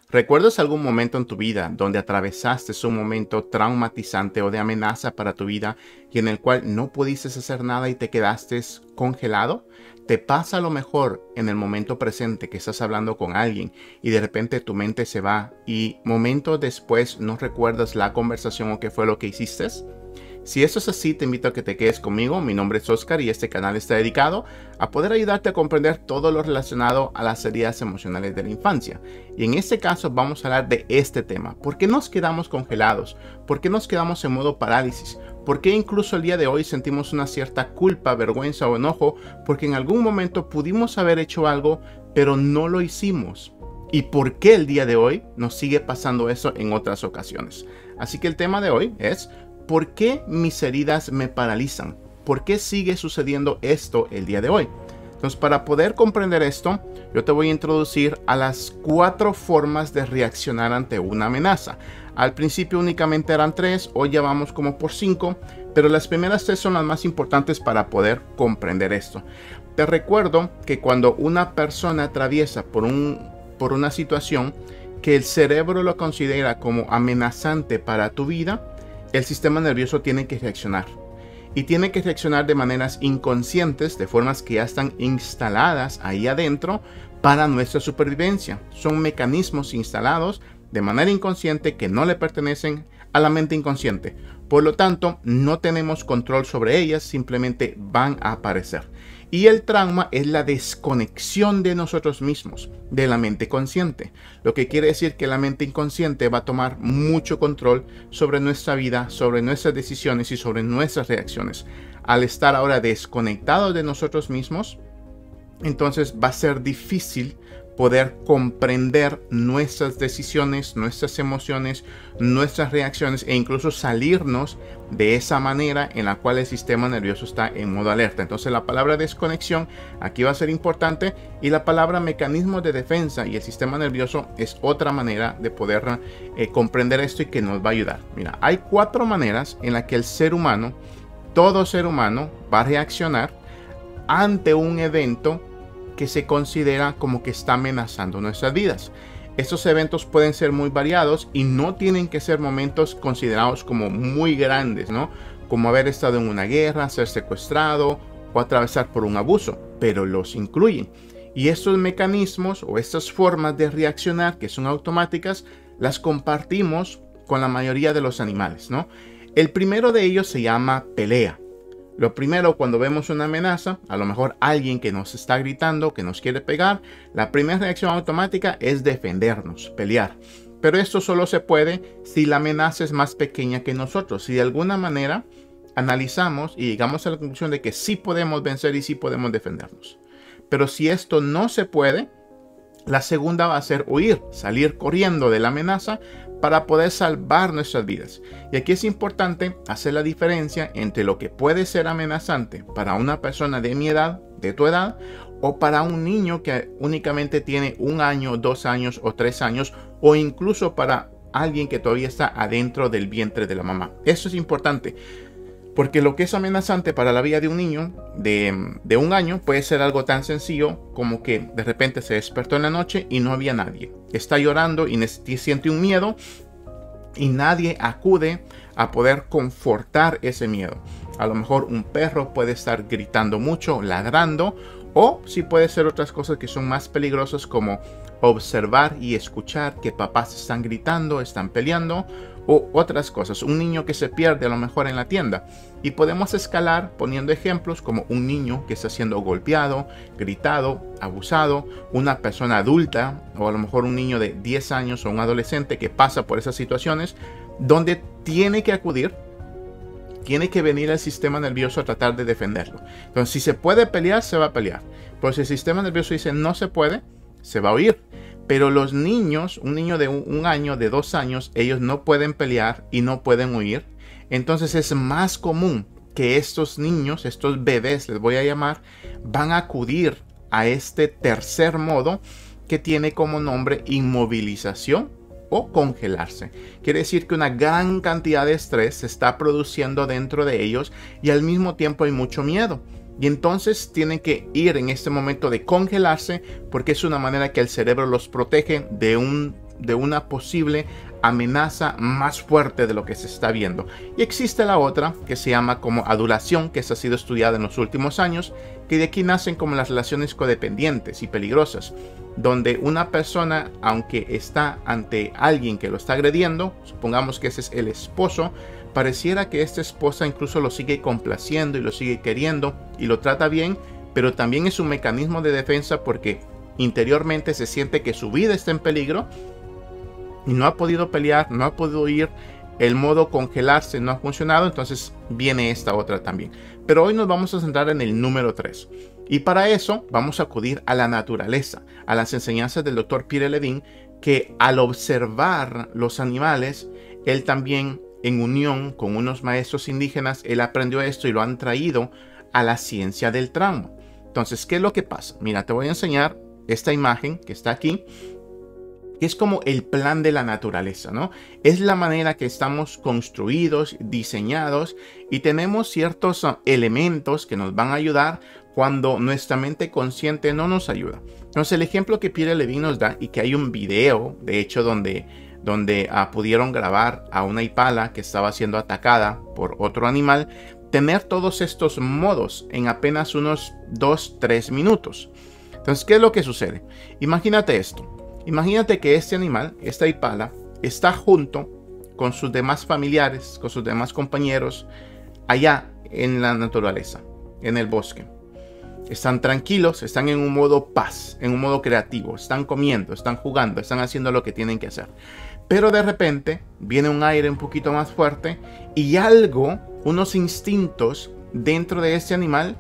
¿Recuerdas algún momento en tu vida donde atravesaste un momento traumatizante o de amenaza para tu vida y en el cual no pudiste hacer nada y te quedaste congelado? ¿Te pasa a lo mejor en el momento presente que estás hablando con alguien y de repente tu mente se va y momentos después no recuerdas la conversación o qué fue lo que hiciste? Si eso es así, te invito a que te quedes conmigo. Mi nombre es Oscar y este canal está dedicado a poder ayudarte a comprender todo lo relacionado a las heridas emocionales de la infancia. Y en este caso vamos a hablar de este tema. ¿Por qué nos quedamos congelados? ¿Por qué nos quedamos en modo parálisis? ¿Por qué incluso el día de hoy sentimos una cierta culpa, vergüenza o enojo? Porque en algún momento pudimos haber hecho algo, pero no lo hicimos. ¿Y por qué el día de hoy nos sigue pasando eso en otras ocasiones? Así que el tema de hoy es: ¿por qué mis heridas me paralizan? ¿Por qué sigue sucediendo esto el día de hoy? Entonces, para poder comprender esto, yo te voy a introducir a las 4 formas de reaccionar ante una amenaza. Al principio únicamente eran 3, hoy ya vamos como por 5, pero las primeras 3 son las más importantes para poder comprender esto. Te recuerdo que cuando una persona atraviesa por una situación que el cerebro lo considera como amenazante para tu vida, el sistema nervioso tiene que reaccionar. Y tiene que reaccionar de maneras inconscientes, de formas que ya están instaladas ahí adentro para nuestra supervivencia. Son mecanismos instalados de manera inconsciente que no le pertenecen a la mente inconsciente. Por lo tanto, no tenemos control sobre ellas, simplemente van a aparecer. Y el trauma es la desconexión de nosotros mismos, de la mente consciente. Lo que quiere decir que la mente inconsciente va a tomar mucho control sobre nuestra vida, sobre nuestras decisiones y sobre nuestras reacciones. Al estar ahora desconectados de nosotros mismos, entonces va a ser difícil poder comprender nuestras decisiones, nuestras emociones, nuestras reacciones e incluso salirnos de esa manera en la cual el sistema nervioso está en modo alerta. Entonces la palabra desconexión aquí va a ser importante y la palabra mecanismo de defensa y el sistema nervioso es otra manera de poder comprender esto y que nos va a ayudar. Mira, hay 4 maneras en las que el ser humano, todo ser humano, va a reaccionar ante un evento que se considera como que está amenazando nuestras vidas. Estos eventos pueden ser muy variados y no tienen que ser momentos considerados como muy grandes, ¿no? Como haber estado en una guerra, ser secuestrado o atravesar por un abuso, pero los incluyen. Y estos mecanismos o estas formas de reaccionar que son automáticas, las compartimos con la mayoría de los animales, ¿no? El primero de ellos se llama pelea. Lo primero, cuando vemos una amenaza, a lo mejor alguien que nos está gritando, que nos quiere pegar, la primera reacción automática es defendernos, pelear. Pero esto solo se puede si la amenaza es más pequeña que nosotros. Si de alguna manera analizamos y llegamos a la conclusión de que sí podemos vencer y sí podemos defendernos. Pero si esto no se puede, la segunda va a ser huir, salir corriendo de la amenaza para poder salvar nuestras vidas. Y aquí es importante hacer la diferencia entre lo que puede ser amenazante para una persona de mi edad, de tu edad, o para un niño que únicamente tiene 1 año, 2 años o 3 años, o incluso para alguien que todavía está adentro del vientre de la mamá. Eso es importante. Porque lo que es amenazante para la vida de un niño de 1 año puede ser algo tan sencillo como que de repente se despertó en la noche y no había nadie. Está llorando y siente un miedo y nadie acude a poder confortar ese miedo. A lo mejor un perro puede estar gritando mucho, ladrando, o sí puede ser otras cosas que son más peligrosas como observar y escuchar que papás están gritando, están peleando, o otras cosas. Un niño que se pierde a lo mejor en la tienda. Y podemos escalar poniendo ejemplos como un niño que está siendo golpeado, gritado, abusado, una persona adulta o a lo mejor un niño de 10 años o un adolescente que pasa por esas situaciones donde tiene que acudir, tiene que venir el sistema nervioso a tratar de defenderlo. Entonces, si se puede pelear, se va a pelear. Pero si el sistema nervioso dice no se puede, se va a huir. Pero los niños, un niño de 1 año, de 2 años, ellos no pueden pelear y no pueden huir. Entonces es más común que estos niños, estos bebés, les voy a llamar, van a acudir a este tercer modo que tiene como nombre inmovilización o congelarse. Quiere decir que una gran cantidad de estrés se está produciendo dentro de ellos y al mismo tiempo hay mucho miedo. Y entonces tienen que ir en este momento de congelarse porque es una manera que el cerebro los protege de un de una posible amenaza más fuerte de lo que se está viendo. Y existe la otra que se llama como adulación, que esa ha sido estudiada en los últimos años, que de aquí nacen como las relaciones codependientes y peligrosas, donde una persona, aunque está ante alguien que lo está agrediendo, supongamos que ese es el esposo, pareciera que esta esposa incluso lo sigue complaciendo y lo sigue queriendo y lo trata bien, pero también es un mecanismo de defensa porque interiormente se siente que su vida está en peligro y no ha podido pelear, no ha podido ir, el modo congelarse no ha funcionado, entonces viene esta otra también. Pero hoy nos vamos a centrar en el número 3. Y para eso vamos a acudir a la naturaleza, a las enseñanzas del Dr. Pierre Levin, que al observar los animales, él también, en unión con unos maestros indígenas, él aprendió esto y lo han traído a la ciencia del trauma. Entonces, ¿qué es lo que pasa? Mira, te voy a enseñar esta imagen que está aquí, que es como el plan de la naturaleza, ¿no? Es la manera que estamos construidos, diseñados, y tenemos ciertos elementos que nos van a ayudar cuando nuestra mente consciente no nos ayuda. Entonces, el ejemplo que Pierre Levin nos da, y que hay un video, de hecho, donde pudieron grabar a una ipala que estaba siendo atacada por otro animal, tener todos estos modos en apenas unos 2-3 minutos. Entonces, ¿qué es lo que sucede? Imagínate esto. Imagínate que este animal, esta ipala, está junto con sus demás familiares, con sus demás compañeros, allá en la naturaleza, en el bosque. Están tranquilos, están en un modo paz, en un modo creativo, están comiendo, están jugando, están haciendo lo que tienen que hacer. Pero de repente viene un aire un poquito más fuerte y algo, unos instintos dentro de este animal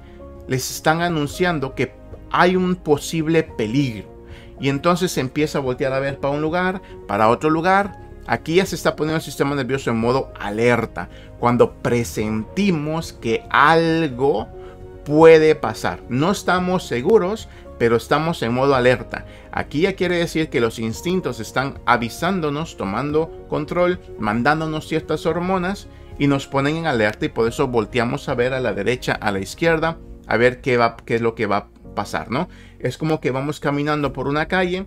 les están anunciando que hay un posible peligro. Y entonces se empieza a voltear a ver para un lugar, para otro lugar. Aquí ya se está poniendo el sistema nervioso en modo alerta, cuando presentimos que algo puede pasar. No estamos seguros, pero estamos en modo alerta. Aquí ya quiere decir que los instintos están avisándonos, tomando control, mandándonos ciertas hormonas y nos ponen en alerta, y por eso volteamos a ver a la derecha, a la izquierda, a ver qué es lo que va a pasar, ¿no? Es como que vamos caminando por una calle,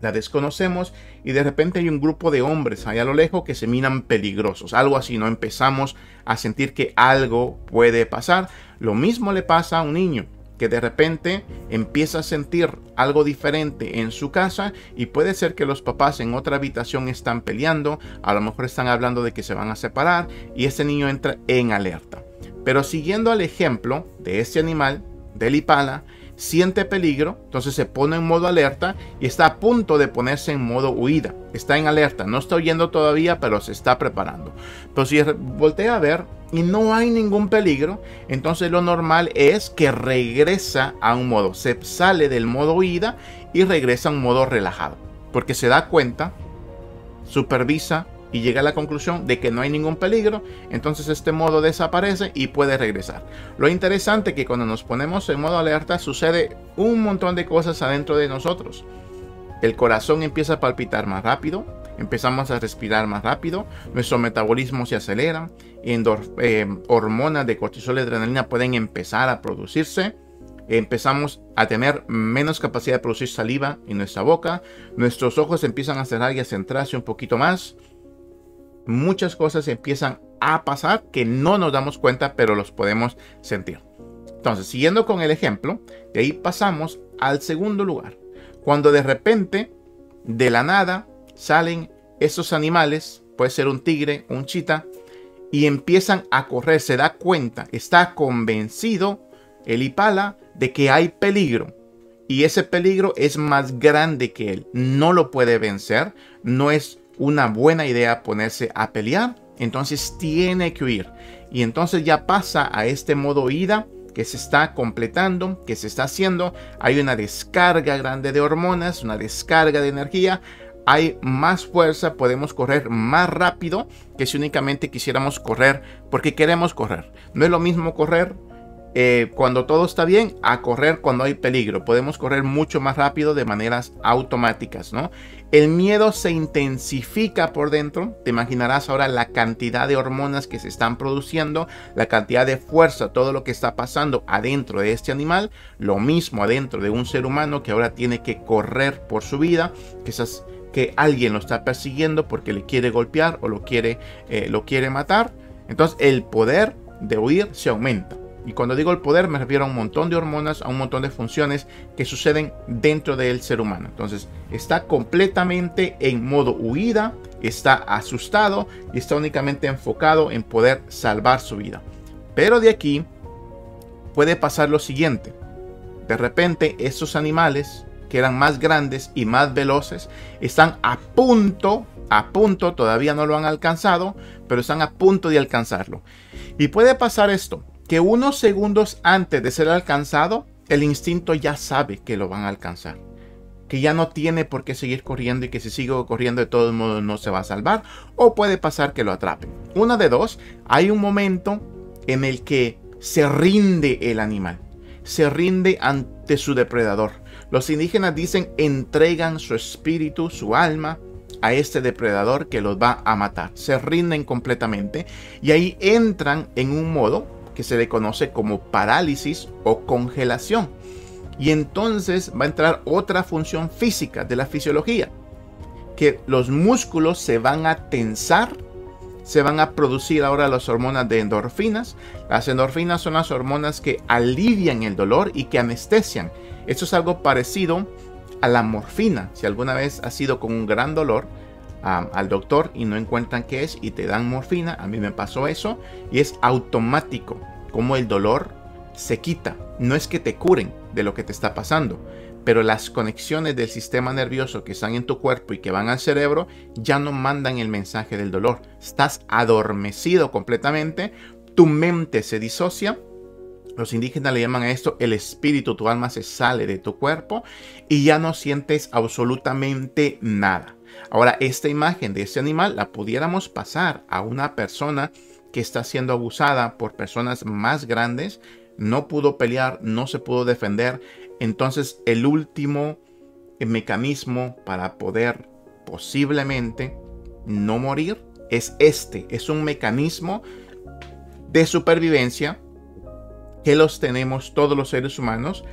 la desconocemos y de repente hay un grupo de hombres allá a lo lejos que se miran peligrosos, algo así, ¿no? Empezamos a sentir que algo puede pasar. Lo mismo le pasa a un niño que de repente empieza a sentir algo diferente en su casa, y puede ser que los papás en otra habitación están peleando, a lo mejor están hablando de que se van a separar, y este niño entra en alerta. Pero siguiendo al ejemplo de este animal, del ipala, siente peligro, entonces se pone en modo alerta y está a punto de ponerse en modo huida. Está en alerta, no está huyendo todavía, pero se está preparando. Pero si voltea a ver y no hay ningún peligro, entonces lo normal es que regresa a un modo, se sale del modo huida y regresa a un modo relajado, porque se da cuenta, supervisa y llega a la conclusión de que no hay ningún peligro. Entonces este modo desaparece y puede regresar. Lo interesante es que cuando nos ponemos en modo alerta sucede un montón de cosas adentro de nosotros. El corazón empieza a palpitar más rápido, empezamos a respirar más rápido, nuestro metabolismo se acelera, hormonas de cortisol y adrenalina pueden empezar a producirse. Empezamos a tener menos capacidad de producir saliva en nuestra boca, nuestros ojos empiezan a cerrar y a centrarse un poquito más. Muchas cosas empiezan a pasar que no nos damos cuenta, pero los podemos sentir. Entonces, siguiendo con el ejemplo, de ahí pasamos al segundo lugar. Cuando de repente, de la nada, salen esos animales, puede ser un tigre, un chita, y empiezan a correr, se da cuenta, está convencido el ipala de que hay peligro. Y ese peligro es más grande que él, no lo puede vencer, no es una buena idea ponerse a pelear, entonces tiene que huir. Y entonces ya pasa a este modo huida que se está completando, que se está haciendo. Hay una descarga grande de hormonas, una descarga de energía, hay más fuerza, podemos correr más rápido que si únicamente quisiéramos correr porque queremos correr. No es lo mismo correr cuando todo está bien a correr cuando hay peligro. Podemos correr mucho más rápido de maneras automáticas, ¿no? El miedo se intensifica por dentro. Te imaginarás ahora la cantidad de hormonas que se están produciendo, la cantidad de fuerza, todo lo que está pasando adentro de este animal. Lo mismo adentro de un ser humano que ahora tiene que correr por su vida, que que alguien lo está persiguiendo porque le quiere golpear o lo quiere matar. Entonces el poder de huir se aumenta. Y cuando digo el poder me refiero a un montón de hormonas, a un montón de funciones que suceden dentro del ser humano. Entonces está completamente en modo huida, está asustado y está únicamente enfocado en poder salvar su vida. Pero de aquí puede pasar lo siguiente. De repente estos animales que eran más grandes y más veloces están a punto, todavía no lo han alcanzado, pero están a punto de alcanzarlo. Y puede pasar esto, que unos segundos antes de ser alcanzado, el instinto ya sabe que lo van a alcanzar, que ya no tiene por qué seguir corriendo y que si sigue corriendo de todos modos no se va a salvar, o puede pasar que lo atrapen. Una de dos, hay un momento en el que se rinde el animal, se rinde ante su depredador. Los indígenas dicen entregan su espíritu, su alma a este depredador que los va a matar. Se rinden completamente y ahí entran en un modo que se le conoce como parálisis o congelación. Y entonces va a entrar otra función física de la fisiología, que los músculos se van a tensar, se van a producir ahora las hormonas de endorfinas. Las endorfinas son las hormonas que alivian el dolor y que anestesian. Esto es algo parecido a la morfina. Si alguna vez has ido con un gran dolor al doctor y no encuentran qué es y te dan morfina, a mí me pasó eso y es automático como el dolor se quita. No es que te curen de lo que te está pasando, pero las conexiones del sistema nervioso que están en tu cuerpo y que van al cerebro ya no mandan el mensaje del dolor. Estás adormecido completamente, tu mente se disocia. Los indígenas le llaman a esto el espíritu, tu alma se sale de tu cuerpo y ya no sientes absolutamente nada. Ahora, esta imagen de este animal la pudiéramos pasar a una persona que está siendo abusada por personas más grandes, no pudo pelear, no se pudo defender. Entonces, el último mecanismo para poder posiblemente no morir es es un mecanismo de supervivencia que los tenemos todos los seres humanos.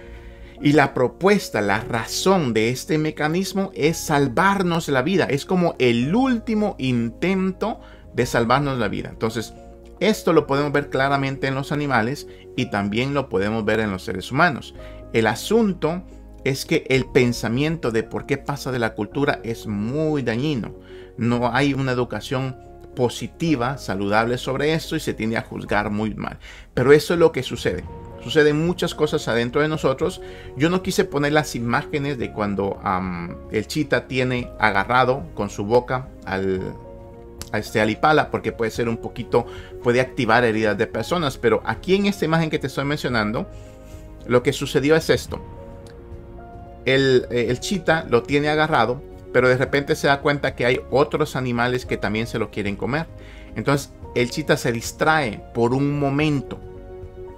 Y la propuesta, la razón de este mecanismo es salvarnos la vida. Es como el último intento de salvarnos la vida. Entonces, esto lo podemos ver claramente en los animales y también lo podemos ver en los seres humanos. El asunto es que el pensamiento de por qué pasa de la cultura es muy dañino. No hay una educación positiva, saludable sobre esto y se tiende a juzgar muy mal. Pero eso es lo que sucede. Suceden muchas cosas adentro de nosotros. Yo no quise poner las imágenes de cuando el chita tiene agarrado con su boca al impala, porque puede ser un poquito, puede activar heridas de personas. Pero aquí en esta imagen que te estoy mencionando, lo que sucedió es esto. El chita lo tiene agarrado, pero de repente se da cuenta que hay otros animales que también se lo quieren comer. Entonces el chita se distrae por un momento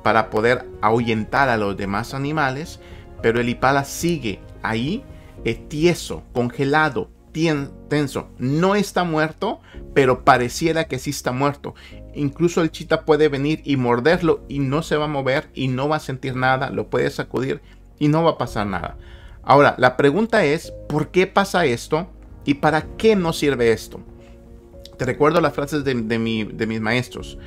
para poder ahuyentar a los demás animales, pero el impala sigue ahí, tieso, congelado, tenso. No está muerto, pero pareciera que sí está muerto. Incluso el chita puede venir y morderlo y no se va a mover y no va a sentir nada, lo puede sacudir y no va a pasar nada. Ahora, la pregunta es, ¿por qué pasa esto y para qué nos sirve esto? Te recuerdo las frases de mis maestros.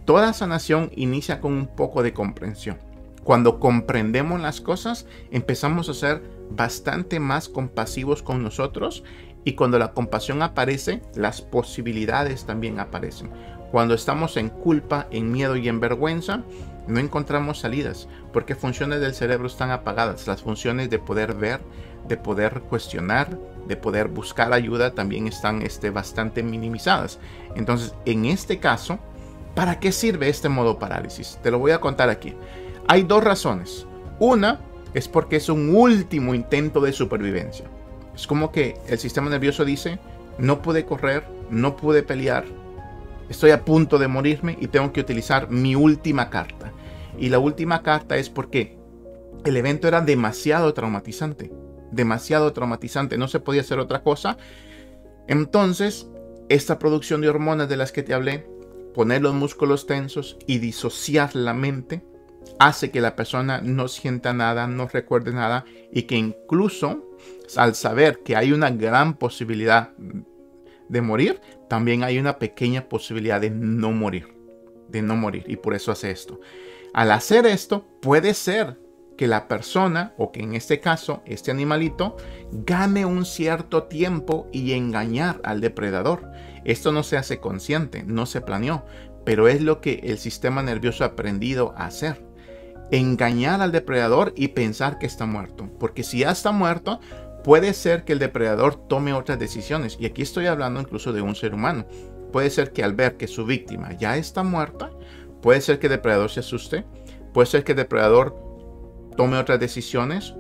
Toda sanación inicia con un poco de comprensión. Cuando comprendemos las cosas, empezamos a ser bastante más compasivos con nosotros y cuando la compasión aparece, las posibilidades también aparecen. Cuando estamos en culpa, en miedo y en vergüenza, no encontramos salidas porque funciones del cerebro están apagadas. Las funciones de poder ver, de poder cuestionar, de poder buscar ayuda también están bastante minimizadas. Entonces, en este caso, ¿para qué sirve este modo parálisis? Te lo voy a contar aquí. Hay dos razones. Una es porque es un último intento de supervivencia. Es como que el sistema nervioso dice, no pude correr, no pude pelear, estoy a punto de morirme y tengo que utilizar mi última carta. Y la última carta es porque el evento era demasiado traumatizante. Demasiado traumatizante. No se podía hacer otra cosa. Entonces, esta producción de hormonas de las que te hablé, poner los músculos tensos y disociar la mente, hace que la persona no sienta nada, no recuerde nada y que incluso al saber que hay una gran posibilidad de morir, también hay una pequeña posibilidad de no morir. Y por eso hace esto. Al hacer esto, puede ser que la persona, o que en este caso, este animalito, gane un cierto tiempo y engañar al depredador. Esto no se hace consciente, no se planeó, pero es lo que el sistema nervioso ha aprendido a hacer. Engañar al depredador y pensar que está muerto. Porque si ya está muerto, puede ser que el depredador tome otras decisiones. Y aquí estoy hablando incluso de un ser humano. Puede ser que al ver que su víctima ya está muerta, puede ser que el depredador se asuste, puede ser que el depredador tome otras decisiones,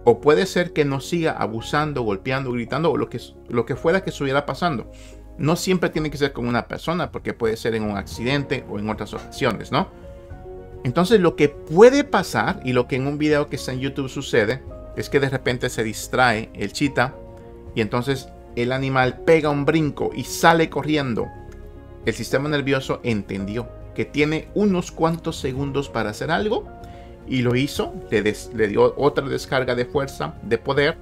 o puede ser que no siga abusando, golpeando, gritando, o lo que fuera que estuviera pasando. No siempre tiene que ser con una persona, porque puede ser en un accidente o en otras ocasiones, ¿no? Entonces lo que puede pasar, y lo que en un video que está en YouTube sucede, es que de repente se distrae el chita, y entonces el animal pega un brinco y sale corriendo. El sistema nervioso entendió que tiene unos cuantos segundos para hacer algo, y lo hizo, le dio otra descarga de fuerza, de poder,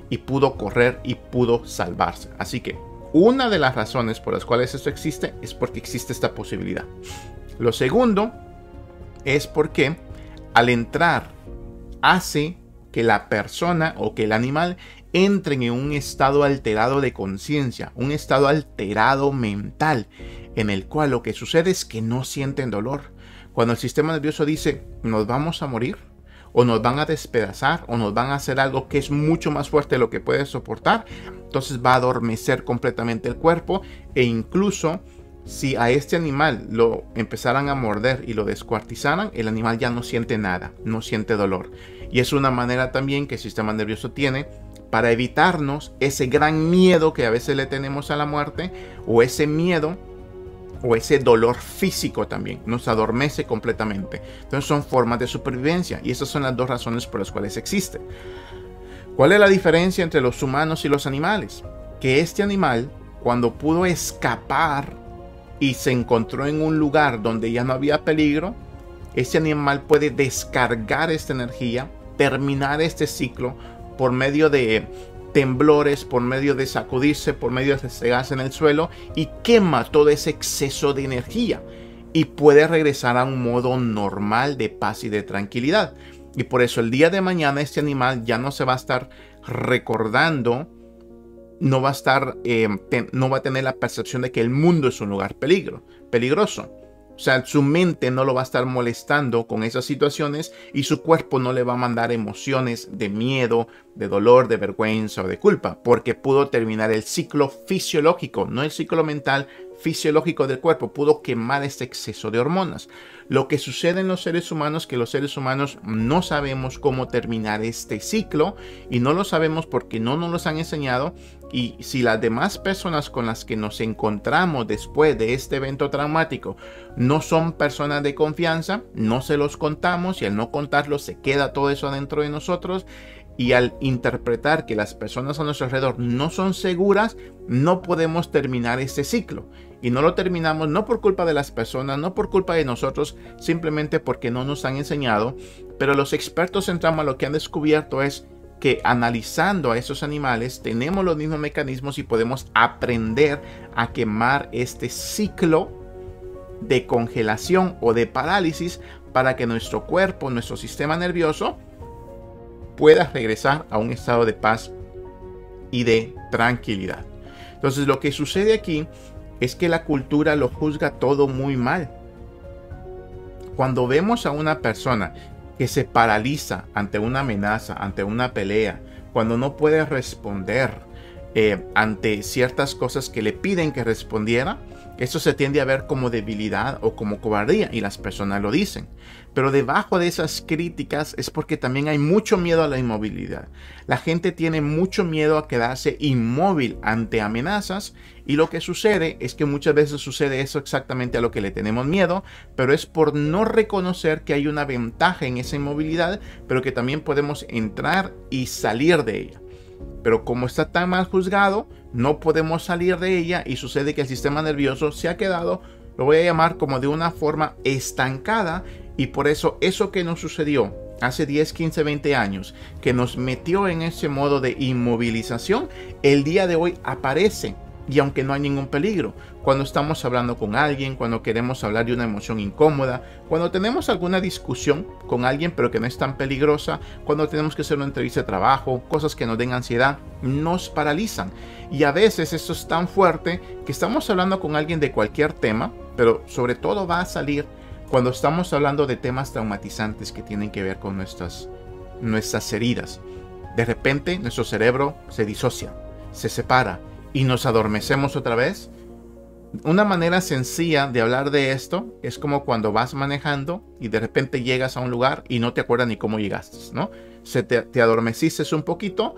y pudo correr y pudo salvarse. Así que una de las razones por las cuales esto existe es porque existe esta posibilidad. Lo segundo es porque al entrar hace que la persona o que el animal entren en un estado alterado de conciencia, un estado alterado mental, en el cual lo que sucede es que no sienten dolor. Cuando el sistema nervioso dice, nos vamos a morir, o nos van a despedazar, o nos van a hacer algo que es mucho más fuerte de lo que puede soportar, entonces va a adormecer completamente el cuerpo, e incluso si a este animal lo empezaran a morder y lo descuartizaran, el animal ya no siente nada, no siente dolor. Y es una manera también que el sistema nervioso tiene para evitarnos ese gran miedo que a veces le tenemos a la muerte, o ese miedo o ese dolor físico también, nos adormece completamente. Entonces son formas de supervivencia, y esas son las dos razones por las cuales existe. ¿Cuál es la diferencia entre los humanos y los animales? Que este animal, cuando pudo escapar y se encontró en un lugar donde ya no había peligro, este animal puede descargar esta energía, terminar este ciclo por medio de temblores, por medio de sacudirse, por medio de cegarse en el suelo, y quema todo ese exceso de energía y puede regresar a un modo normal de paz y de tranquilidad. Y por eso el día de mañana este animal ya no se va a estar recordando, no va a tener la percepción de que el mundo es un lugar peligroso. O sea, su mente no lo va a estar molestando con esas situaciones, y su cuerpo no le va a mandar emociones de miedo, de dolor, de vergüenza o de culpa, porque pudo terminar el ciclo fisiológico, no el ciclo mental, fisiológico del cuerpo. Pudo quemar este exceso de hormonas. Lo que sucede en los seres humanos, que los seres humanos no sabemos cómo terminar este ciclo, y no lo sabemos porque no nos los han enseñado. Y si las demás personas con las que nos encontramos después de este evento traumático no son personas de confianza, no se los contamos, y al no contarlo se queda todo eso adentro de nosotros. Y al interpretar que las personas a nuestro alrededor no son seguras, no podemos terminar este ciclo. Y no lo terminamos no por culpa de las personas, no por culpa de nosotros, simplemente porque no nos han enseñado. Pero los expertos en trauma lo que han descubierto es que analizando a esos animales tenemos los mismos mecanismos y podemos aprender a quemar este ciclo de congelación o de parálisis para que nuestro cuerpo, nuestro sistema nervioso pueda regresar a un estado de paz y de tranquilidad. Entonces lo que sucede aquí es que la cultura lo juzga todo muy mal. Cuando vemos a una persona que se paraliza ante una amenaza, ante una pelea, cuando no puede responder ante ciertas cosas que le piden que respondiera, eso se tiende a ver como debilidad o como cobardía, y las personas lo dicen. Pero debajo de esas críticas es porque también hay mucho miedo a la inmovilidad. La gente tiene mucho miedo a quedarse inmóvil ante amenazas, y lo que sucede es que muchas veces sucede eso exactamente a lo que le tenemos miedo, pero es por no reconocer que hay una ventaja en esa inmovilidad, pero que también podemos entrar y salir de ella. Pero como está tan mal juzgado, no podemos salir de ella, y sucede que el sistema nervioso se ha quedado, lo voy a llamar como de una forma estancada, y por eso que nos sucedió hace 10, 15, 20 años, que nos metió en ese modo de inmovilización, el día de hoy aparece. Y aunque no hay ningún peligro, cuando estamos hablando con alguien, cuando queremos hablar de una emoción incómoda, cuando tenemos alguna discusión con alguien pero que no es tan peligrosa, cuando tenemos que hacer una entrevista de trabajo, cosas que nos den ansiedad, nos paralizan. Y a veces esto es tan fuerte que estamos hablando con alguien de cualquier tema, pero sobre todo va a salir cuando estamos hablando de temas traumatizantes que tienen que ver con nuestras heridas. De repente nuestro cerebro se disocia, se separa y nos adormecemos otra vez. Una manera sencilla de hablar de esto es como cuando vas manejando y de repente llegas a un lugar y no te acuerdas ni cómo llegaste, ¿no? Te adormeciste un poquito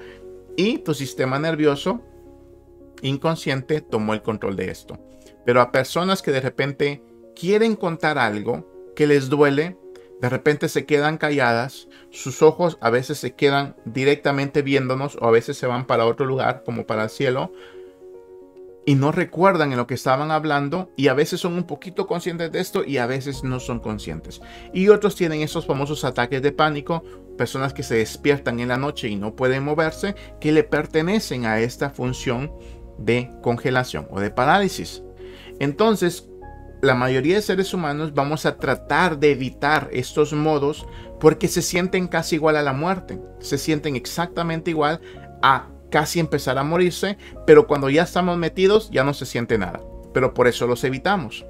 y tu sistema nervioso inconsciente tomó el control de esto. Pero a personas que de repente quieren contar algo que les duele, de repente se quedan calladas, sus ojos a veces se quedan directamente viéndonos o a veces se van para otro lugar, como para el cielo, y no recuerdan en lo que estaban hablando, y a veces son un poquito conscientes de esto y a veces no son conscientes. Y otros tienen esos famosos ataques de pánico, personas que se despiertan en la noche y no pueden moverse, que le pertenecen a esta función de congelación o de parálisis. Entonces, la mayoría de seres humanos vamos a tratar de evitar estos modos porque se sienten casi igual a la muerte. Se sienten exactamente igual a casi empezar a morirse, pero cuando ya estamos metidos ya no se siente nada. Pero por eso los evitamos.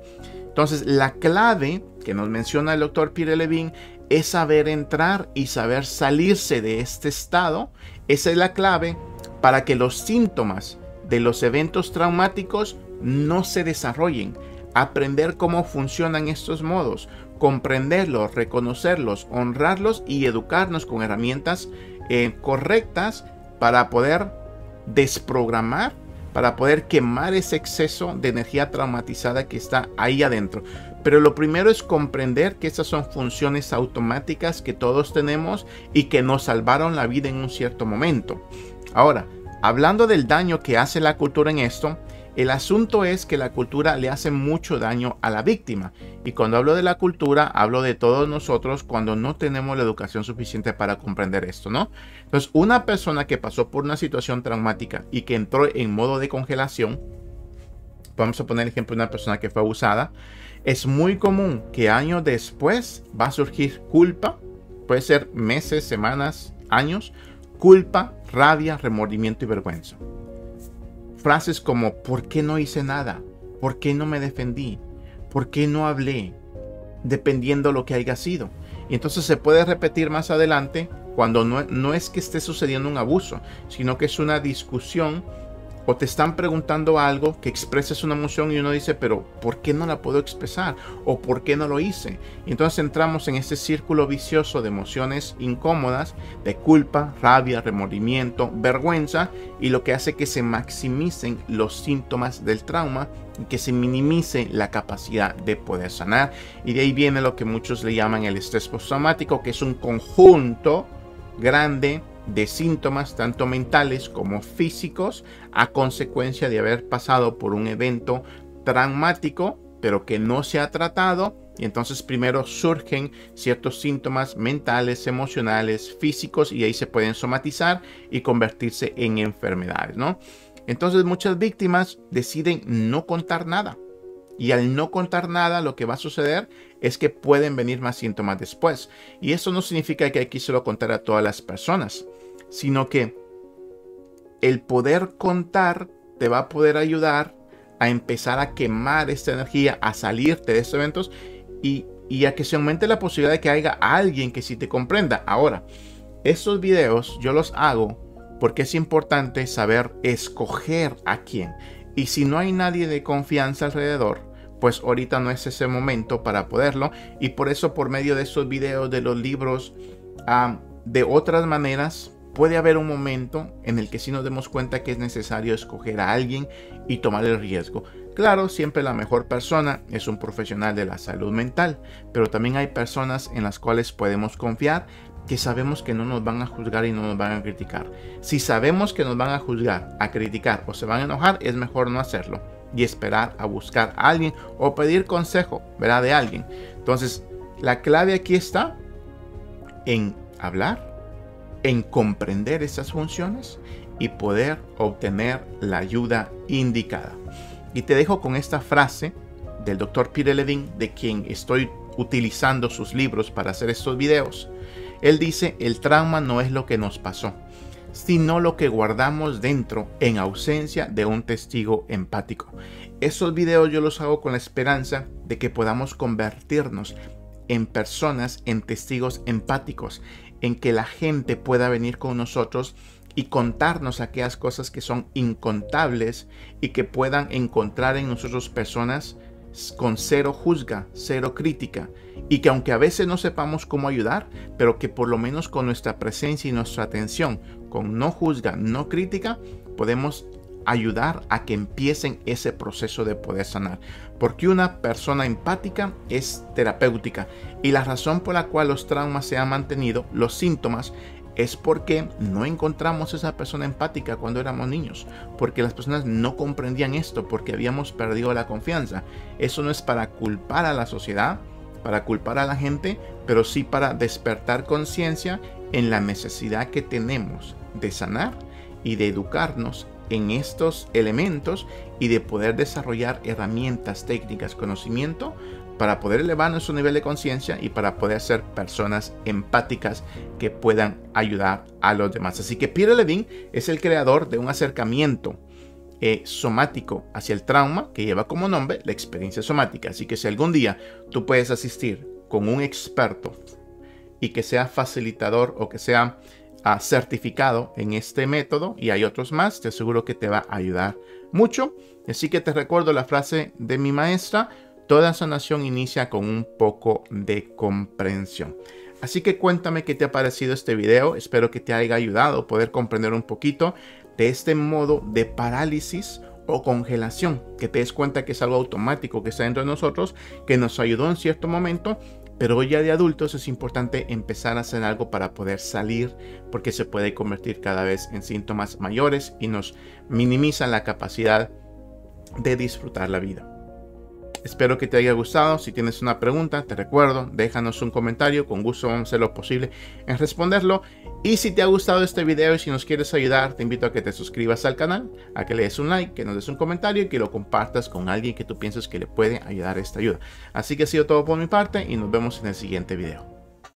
Entonces, la clave que nos menciona el doctor Peter Levine es saber entrar y saber salirse de este estado. Esa es la clave para que los síntomas de los eventos traumáticos no se desarrollen. Aprender cómo funcionan estos modos, comprenderlos, reconocerlos, honrarlos y educarnos con herramientas correctas para poder desprogramar, para poder quemar ese exceso de energía traumatizada que está ahí adentro. Pero lo primero es comprender que estas son funciones automáticas que todos tenemos y que nos salvaron la vida en un cierto momento. Ahora, hablando del daño que hace la cultura en esto, el asunto es que la cultura le hace mucho daño a la víctima. Y cuando hablo de la cultura, hablo de todos nosotros cuando no tenemos la educación suficiente para comprender esto, ¿no? Entonces, una persona que pasó por una situación traumática y que entró en modo de congelación, vamos a poner el ejemplo de una persona que fue abusada, es muy común que años después va a surgir culpa, puede ser meses, semanas, años, culpa, rabia, remordimiento y vergüenza. Frases como, ¿por qué no hice nada? ¿Por qué no me defendí? ¿Por qué no hablé? Dependiendo lo que haya sido. Y entonces se puede repetir más adelante cuando no es que esté sucediendo un abuso, sino que es una discusión o te están preguntando algo que expreses una emoción y uno dice, pero ¿por qué no la puedo expresar? ¿O por qué no lo hice? Y entonces entramos en este círculo vicioso de emociones incómodas, de culpa, rabia, remordimiento, vergüenza, y lo que hace que se maximicen los síntomas del trauma y que se minimice la capacidad de poder sanar. Y de ahí viene lo que muchos le llaman el estrés postraumático, que es un conjunto grande de síntomas tanto mentales como físicos a consecuencia de haber pasado por un evento traumático pero que no se ha tratado, y entonces primero surgen ciertos síntomas mentales, emocionales, físicos, y ahí se pueden somatizar y convertirse en enfermedades, ¿no? Entonces muchas víctimas deciden no contar nada. Y al no contar nada, lo que va a suceder es que pueden venir más síntomas después. Y eso no significa que hay que solo contar a todas las personas, sino que el poder contar te va a poder ayudar a empezar a quemar esta energía, a salirte de estos eventos y a que se aumente la posibilidad de que haya alguien que sí te comprenda. Ahora, estos videos yo los hago porque es importante saber escoger a quién. Y si no hay nadie de confianza alrededor, pues ahorita no es ese momento para poderlo. Y por eso, por medio de estos videos, de los libros, de otras maneras, puede haber un momento en el que sí nos demos cuenta que es necesario escoger a alguien y tomar el riesgo. Claro, siempre la mejor persona es un profesional de la salud mental, pero también hay personas en las cuales podemos confiar, que sabemos que no nos van a juzgar y no nos van a criticar. Si sabemos que nos van a juzgar, a criticar o se van a enojar, es mejor no hacerlo y esperar a buscar a alguien o pedir consejo, ¿verdad?, de alguien. Entonces, la clave aquí está en hablar, en comprender esas funciones y poder obtener la ayuda indicada. Y te dejo con esta frase del Dr. Peter Levine, de quien estoy utilizando sus libros para hacer estos videos. Él dice: el trauma no es lo que nos pasó, sino lo que guardamos dentro en ausencia de un testigo empático. Esos videos yo los hago con la esperanza de que podamos convertirnos en personas, en testigos empáticos, en que la gente pueda venir con nosotros y contarnos aquellas cosas que son incontables y que puedan encontrar en nosotros personas con cero juzga, cero crítica, y que aunque a veces no sepamos cómo ayudar, pero que por lo menos con nuestra presencia y nuestra atención, con no juzga, no crítica, podemos ayudar a que empiecen ese proceso de poder sanar. Porque una persona empática es terapéutica, y la razón por la cual los traumas se han mantenido, los síntomas, es porque no encontramos esa persona empática cuando éramos niños, porque las personas no comprendían esto, porque habíamos perdido la confianza. Eso no es para culpar a la sociedad, para culpar a la gente, pero sí para despertar conciencia en la necesidad que tenemos de sanar y de educarnos en estos elementos y de poder desarrollar herramientas, técnicas, conocimiento para poder elevar nuestro nivel de conciencia y para poder ser personas empáticas que puedan ayudar a los demás. Así que Peter Levine es el creador de un acercamiento somático hacia el trauma que lleva como nombre la experiencia somática. Así que si algún día tú puedes asistir con un experto y que sea facilitador o que sea certificado en este método, y hay otros más, te aseguro que te va a ayudar mucho. Así que te recuerdo la frase de mi maestra: toda sanación inicia con un poco de comprensión. Así que cuéntame qué te ha parecido este video. Espero que te haya ayudado a poder comprender un poquito de este modo de parálisis o congelación, que te des cuenta que es algo automático que está dentro de nosotros, que nos ayudó en cierto momento, pero hoy ya de adultos es importante empezar a hacer algo para poder salir, porque se puede convertir cada vez en síntomas mayores y nos minimizan la capacidad de disfrutar la vida. Espero que te haya gustado. Si tienes una pregunta, te recuerdo, déjanos un comentario. Con gusto vamos a hacer lo posible en responderlo. Y si te ha gustado este video y si nos quieres ayudar, te invito a que te suscribas al canal, a que le des un like, que nos des un comentario y que lo compartas con alguien que tú pienses que le puede ayudar esta ayuda. Así que ha sido todo por mi parte y nos vemos en el siguiente video.